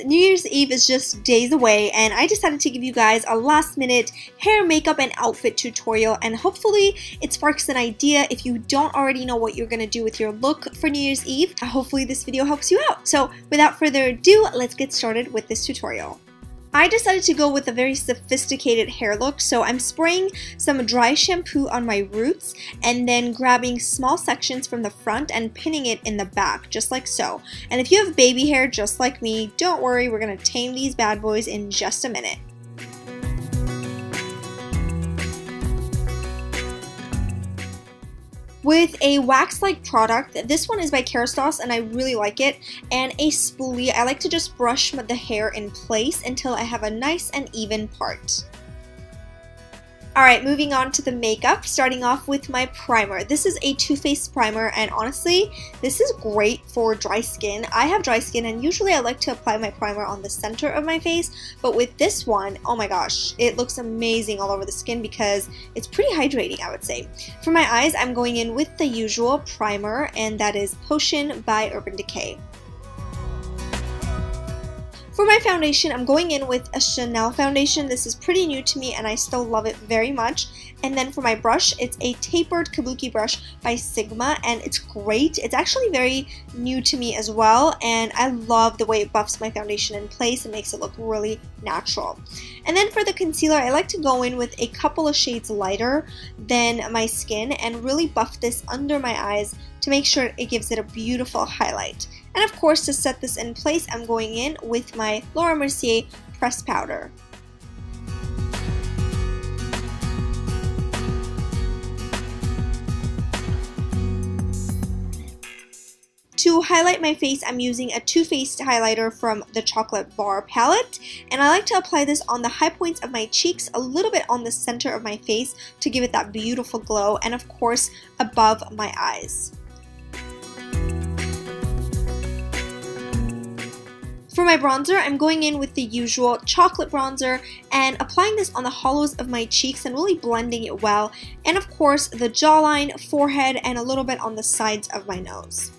New Year's Eve is just days away, and I decided to give you guys a last minute hair, makeup, and outfit tutorial, and hopefully it sparks an idea if you don't already know what you're going to do with your look for New Year's Eve. Hopefully this video helps you out. So without further ado, let's get started with this tutorial. I decided to go with a very sophisticated hair look, so I'm spraying some dry shampoo on my roots and then grabbing small sections from the front and pinning it in the back, just like so. And if you have baby hair just like me, don't worry, we're going to tame these bad boys in just a minute. With a wax-like product, this one is by Kerastase and I really like it, and a spoolie, I like to just brush the hair in place until I have a nice and even part. Alright, moving on to the makeup, starting off with my primer. This is a Too Faced primer, and honestly, this is great for dry skin. I have dry skin, and usually I like to apply my primer on the center of my face, but with this one, oh my gosh, it looks amazing all over the skin because it's pretty hydrating, I would say. For my eyes, I'm going in with the usual primer, and that is Potion by Urban Decay. For my foundation, I'm going in with a Chanel foundation. This is pretty new to me and I still love it very much. And then for my brush, it's a tapered kabuki brush by Sigma, and it's great. It's actually very new to me as well, and I love the way it buffs my foundation in place and makes it look really natural. And then for the concealer, I like to go in with a couple of shades lighter than my skin and really buff this under my eyes to make sure it gives it a beautiful highlight. And of course, to set this in place, I'm going in with my Laura Mercier pressed powder. To highlight my face, I'm using a Too Faced highlighter from the Chocolate Bar palette, and I like to apply this on the high points of my cheeks, a little bit on the center of my face to give it that beautiful glow, and of course above my eyes. For my bronzer, I'm going in with the usual chocolate bronzer and applying this on the hollows of my cheeks and really blending it well, and of course the jawline, forehead, and a little bit on the sides of my nose.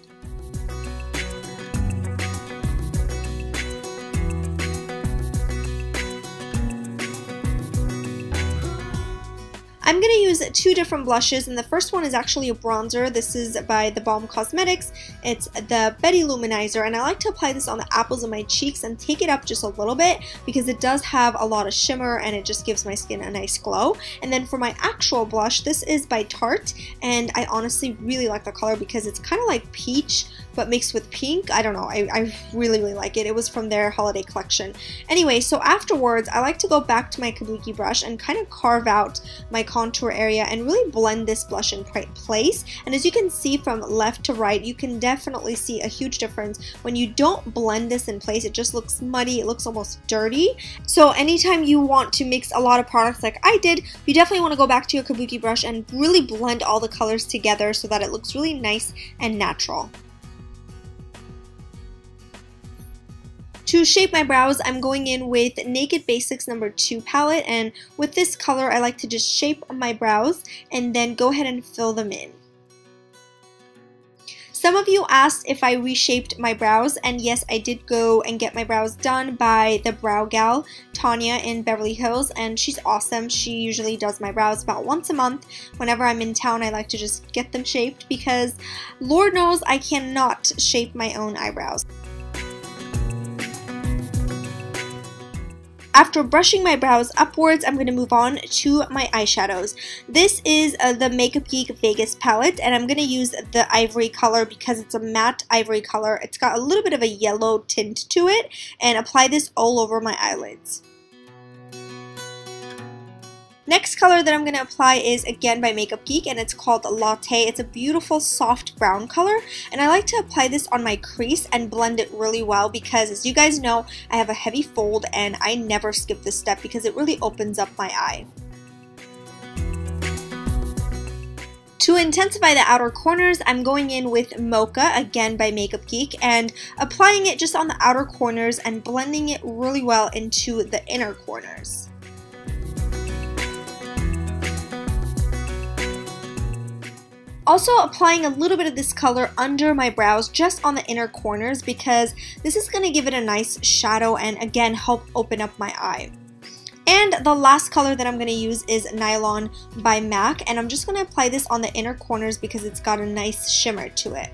I'm going to use two different blushes, and the first one is actually a bronzer. This is by The Balm Cosmetics. It's the Betty Luminizer, and I like to apply this on the apples of my cheeks and take it up just a little bit because it does have a lot of shimmer and it just gives my skin a nice glow. And then for my actual blush, this is by Tarte, and I honestly really like the color because it's kind of like peach but mixed with pink. I don't know, I really like it. It was from their holiday collection. Anyway, so afterwards, I like to go back to my kabuki brush and kind of carve out my contour area and really blend this blush in place. And as you can see from left to right, you can definitely see a huge difference. When you don't blend this in place, it just looks muddy, it looks almost dirty. So anytime you want to mix a lot of products like I did, you definitely want to go back to your kabuki brush and really blend all the colors together so that it looks really nice and natural. To shape my brows, I'm going in with Naked Basics No. 2 palette, and with this color I like to just shape my brows and then go ahead and fill them in. Some of you asked if I reshaped my brows, and yes, I did go and get my brows done by the brow gal, Tanya, in Beverly Hills, and she's awesome. She usually does my brows about once a month. Whenever I'm in town, I like to just get them shaped because Lord knows I cannot shape my own eyebrows. After brushing my brows upwards, I'm going to move on to my eyeshadows. This is the Makeup Geek Vegas palette, and I'm going to use the ivory color because it's a matte ivory color. It's got a little bit of a yellow tint to it, and apply this all over my eyelids. Next color that I'm going to apply is again by Makeup Geek, and it's called Latte. It's a beautiful soft brown color, and I like to apply this on my crease and blend it really well because, as you guys know, I have a heavy fold and I never skip this step because it really opens up my eye. To intensify the outer corners, I'm going in with Mocha, again by Makeup Geek, and applying it just on the outer corners and blending it really well into the inner corners. Also applying a little bit of this color under my brows, just on the inner corners, because this is going to give it a nice shadow and again help open up my eye. And the last color that I'm going to use is Nylon by MAC, and I'm just going to apply this on the inner corners because it's got a nice shimmer to it.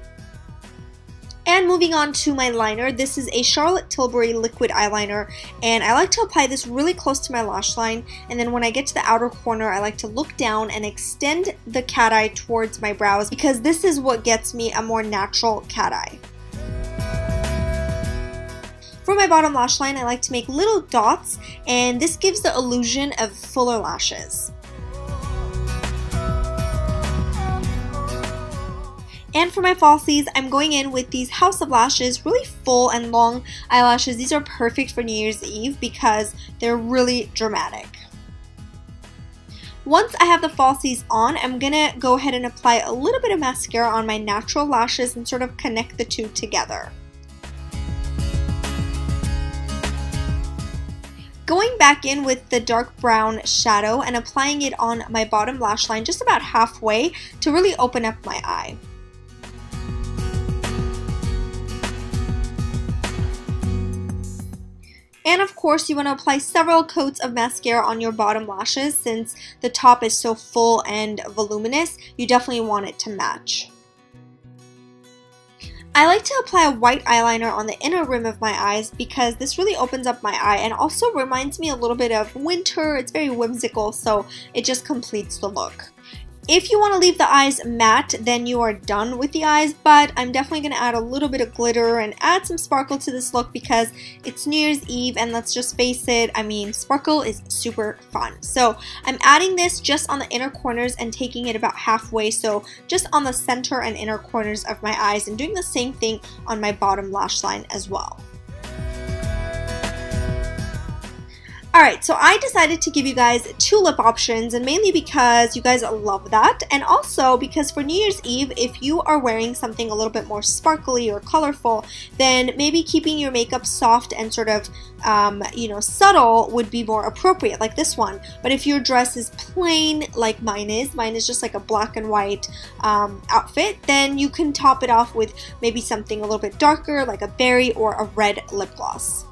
And moving on to my liner, this is a Charlotte Tilbury liquid eyeliner, and I like to apply this really close to my lash line, and then when I get to the outer corner, I like to look down and extend the cat eye towards my brows because this is what gets me a more natural cat eye. For my bottom lash line, I like to make little dots, and this gives the illusion of fuller lashes. And for my falsies, I'm going in with these House of Lashes, really full and long eyelashes. These are perfect for New Year's Eve because they're really dramatic. Once I have the falsies on, I'm gonna go ahead and apply a little bit of mascara on my natural lashes and sort of connect the two together. Going back in with the dark brown shadow and applying it on my bottom lash line just about halfway to really open up my eye. And of course, you want to apply several coats of mascara on your bottom lashes since the top is so full and voluminous. You definitely want it to match. I like to apply a white eyeliner on the inner rim of my eyes because this really opens up my eye and also reminds me a little bit of winter. It's very whimsical, so it just completes the look. If you want to leave the eyes matte, then you are done with the eyes, but I'm definitely going to add a little bit of glitter and add some sparkle to this look because it's New Year's Eve, and let's just face it, I mean, sparkle is super fun. So I'm adding this just on the inner corners and taking it about halfway, so just on the center and inner corners of my eyes, and doing the same thing on my bottom lash line as well. Alright, so I decided to give you guys 2 lip options, and mainly because you guys love that, and also because for New Year's Eve, if you are wearing something a little bit more sparkly or colorful, then maybe keeping your makeup soft and sort of, subtle would be more appropriate, like this one. But if your dress is plain, like mine is just like a black and white outfit, then you can top it off with maybe something a little bit darker, like a berry or a red lip gloss.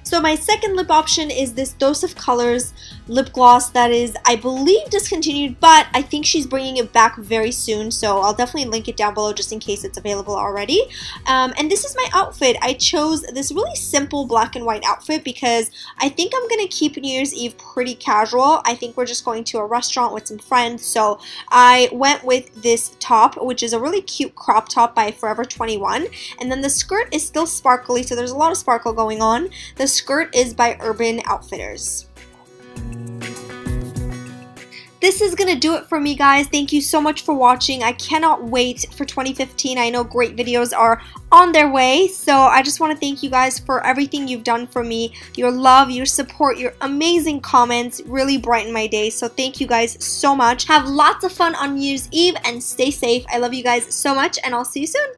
So my second lip option is this Dose of Colors lip gloss that is, I believe, discontinued, but I think she's bringing it back very soon, so I'll definitely link it down below just in case it's available already. And this is my outfit. I chose this really simple black and white outfit because I think I'm going to keep New Year's Eve pretty casual. I think we're just going to a restaurant with some friends, so I went with this top, which is a really cute crop top by Forever 21, and then the skirt is still sparkly, so there's a lot of sparkle going on. The skirt is by Urban Outfitters. This is going to do it for me, guys. Thank you so much for watching. I cannot wait for 2015. I know great videos are on their way, so I just want to thank you guys for everything you've done for me. Your love, your support, your amazing comments really brighten my day, so thank you guys so much. Have lots of fun on New Year's Eve and stay safe. I love you guys so much, and I'll see you soon.